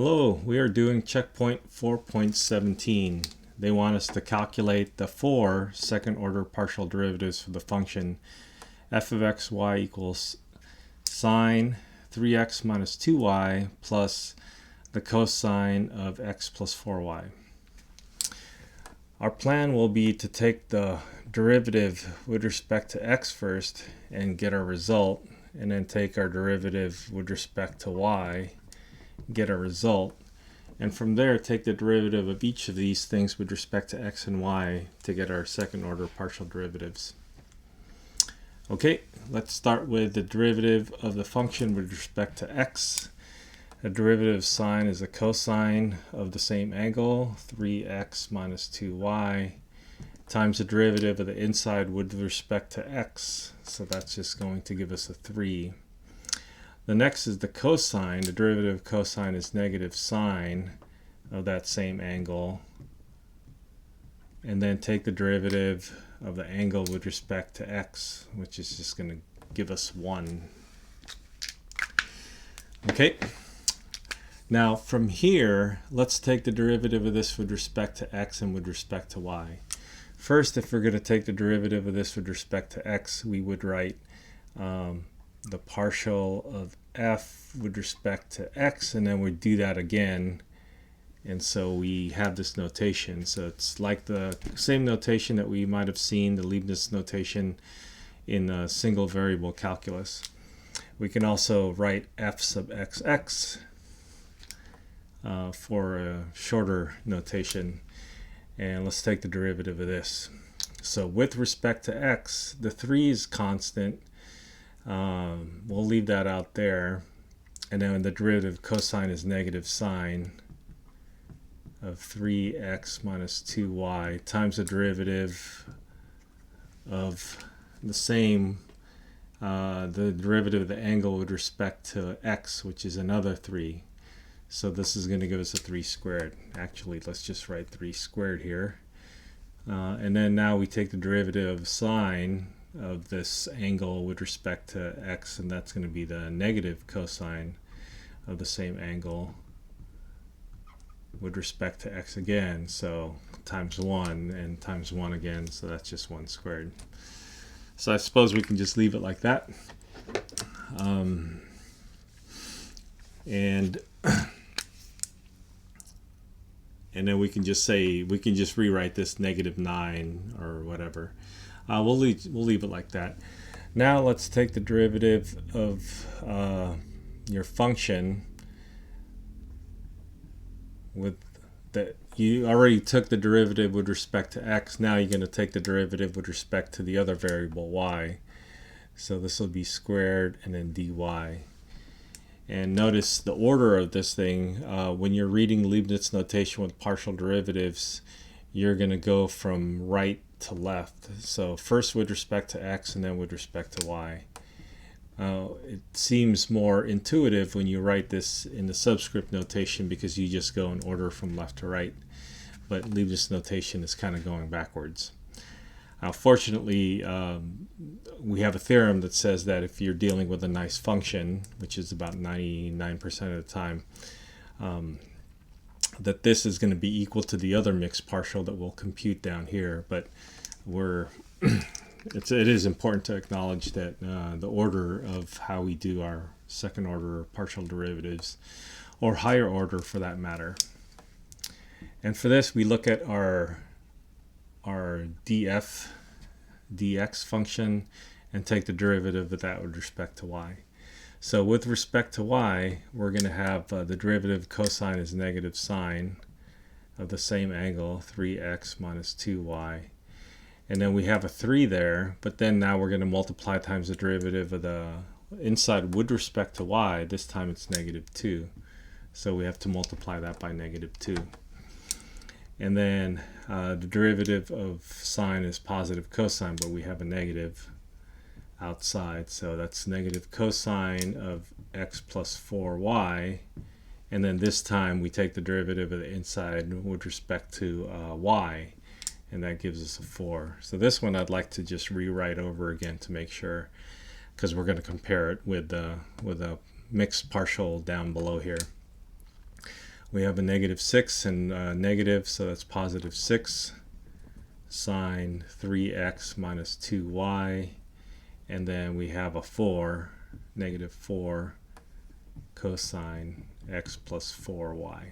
Hello, we are doing checkpoint 4.17. They want us to calculate the four second order partial derivatives for the function f of x y equals sine 3x minus 2y plus the cosine of x plus 4y. Our plan will be to take the derivative with respect to x first and get our result, and then take our derivative with respect to y, get a result, and from there take the derivative of each of these things with respect to x and y to get our second order partial derivatives. Okay, let's start with the derivative of the function with respect to x. The derivative of sine is a cosine of the same angle, 3x minus 2y, times the derivative of the inside with respect to x, so that's just going to give us a 3. The next is the cosine. The derivative of cosine is negative sine of that same angle. And then take the derivative of the angle with respect to x, which is just going to give us 1. Okay. Now from here, let's take the derivative of this with respect to x and with respect to y. First, if we're going to take the derivative of this with respect to x, we would write the partial of f with respect to x, and then we do that again, and so we have this notation. So it's like the same notation that we might have seen, the Leibniz notation in single variable calculus. We can also write f sub xx for a shorter notation, and let's take the derivative of this. So with respect to x, the 3 is constant. We'll leave that out there, and then the derivative of cosine is negative sine of 3x minus 2y times the derivative of the same, the derivative of the angle with respect to x, which is another 3. So this is going to give us a 3 squared. Actually, let's just write 3 squared here. And then now we take the derivative of sine of this angle with respect to x, and that's going to be the negative cosine of the same angle with respect to x again, so times 1 and times 1 again, so that's just 1 squared. So I suppose we can just leave it like that. And then we can just say, we can just rewrite this negative 9 or whatever. We'll leave it like that. Now let's take the derivative of your function with that. You already took the derivative with respect to x. Now you're going to take the derivative with respect to the other variable y. So this will be squared and then dy. And notice the order of this thing. When you're reading Leibniz notation with partial derivatives, you're going to go from right to left. So first with respect to x and then with respect to y. It seems more intuitive when you write this in the subscript notation because you just go in order from left to right. But Leibniz notation is kind of going backwards. Fortunately, we have a theorem that says that if you're dealing with a nice function, which is about 99% of the time, that this is going to be equal to the other mixed partial that we'll compute down here. But it is important to acknowledge that the order of how we do our second order partial derivatives, or higher order for that matter. And for this, we look at our dx function and take the derivative of that with respect to y. So with respect to y, we're going to have the derivative of cosine is negative sine of the same angle, 3x minus 2y. And then we have a 3 there, but then now we're going to multiply times the derivative of the inside with respect to y. This time it's negative 2. So we have to multiply that by negative 2. And then the derivative of sine is positive cosine, but we have a negative outside. So that's negative cosine of x plus 4y. And then this time we take the derivative of the inside with respect to y. And that gives us a 4. So this one I'd like to just rewrite over again to make sure, because we're going to compare it with a mixed partial down below here. We have a negative 6 and negative, so that's positive 6 sine 3x minus 2y, and then we have a 4, negative 4 cosine x plus 4y.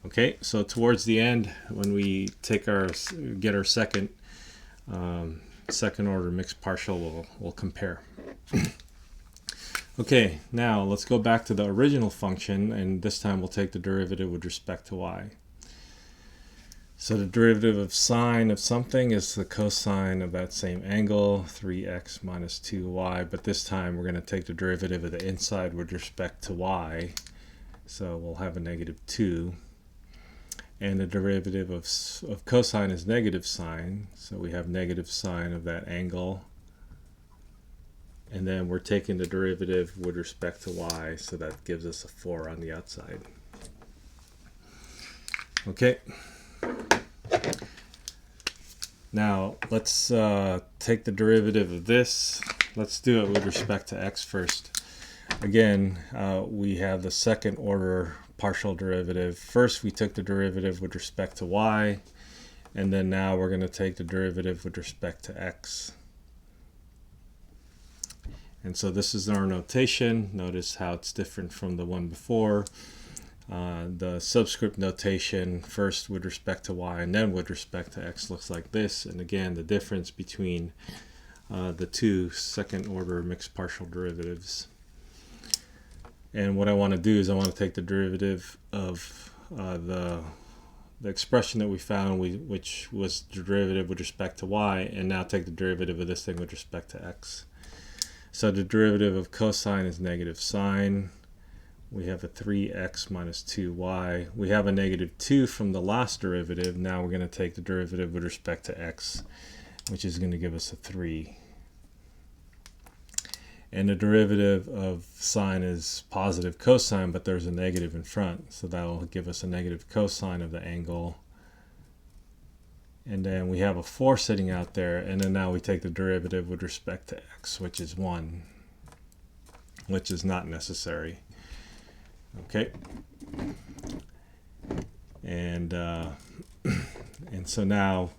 Okay, so towards the end, when we get our second order mixed partial, we'll compare. Okay, now let's go back to the original function, and this time we'll take the derivative with respect to y. So the derivative of sine of something is the cosine of that same angle, 3x minus 2y, but this time we're going to take the derivative of the inside with respect to y, so we'll have a negative 2. And the derivative of cosine is negative sine, so we have negative sine of that angle. And then we're taking the derivative with respect to y, so that gives us a 4 on the outside. Okay. Now let's take the derivative of this. Let's do it with respect to x first. Again, we have the second order partial derivative. First we took the derivative with respect to y, and then now we're going to take the derivative with respect to x. And so this is our notation. Notice how it's different from the one before. The subscript notation, first with respect to y and then with respect to x, looks like this. And again, the difference between the two second order mixed partial derivatives. And what I want to do is I want to take the derivative of the expression that we found, which was the derivative with respect to y, and now take the derivative of this thing with respect to x. So the derivative of cosine is negative sine. We have a 3x minus 2y. We have a negative 2 from the last derivative. Now we're going to take the derivative with respect to x, which is going to give us a 3. And the derivative of sine is positive cosine, but there's a negative in front, so that will give us a negative cosine of the angle. And then we have a 4 sitting out there, and then now we take the derivative with respect to x, which is 1, which is not necessary. Okay, and so now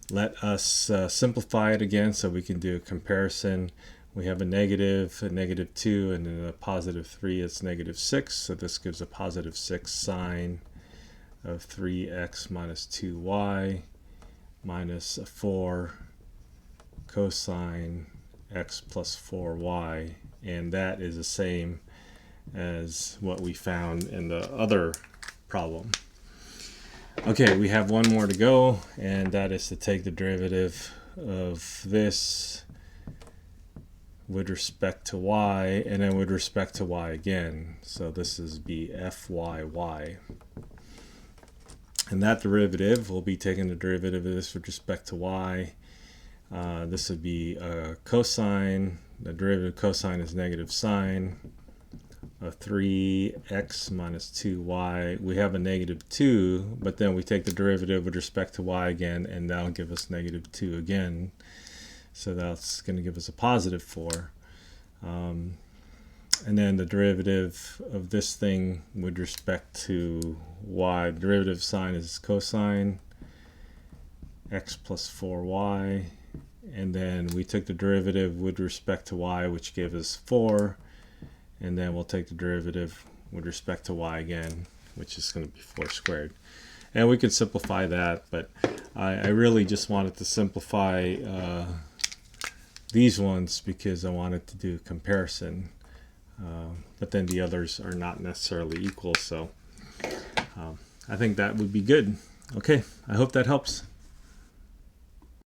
let us simplify it again so we can do a comparison. We have a negative 2, and then a positive 3. It's negative 6, so this gives a positive 6 sine of 3x minus 2y minus a 4 cosine x plus 4y, and that is the same as what we found in the other problem. Okay, we have one more to go, and that is to take the derivative of this with respect to y, and then with respect to y again. So this is be fyy. And that derivative will be taking the derivative of this with respect to y. This would be cosine. The derivative of cosine is negative sine of 3x minus 2y. We have a negative 2, but then we take the derivative with respect to y again, and that'll give us negative 2 again. So that's going to give us a positive 4. And then the derivative of this thing with respect to y, the derivative of sine is cosine x plus 4y. And then we took the derivative with respect to y, which gave us 4. And then we'll take the derivative with respect to y again, which is going to be 4 squared. And we could simplify that, but I really just wanted to simplify these ones because I wanted to do a comparison. But then the others are not necessarily equal, so I think that would be good. Okay, I hope that helps.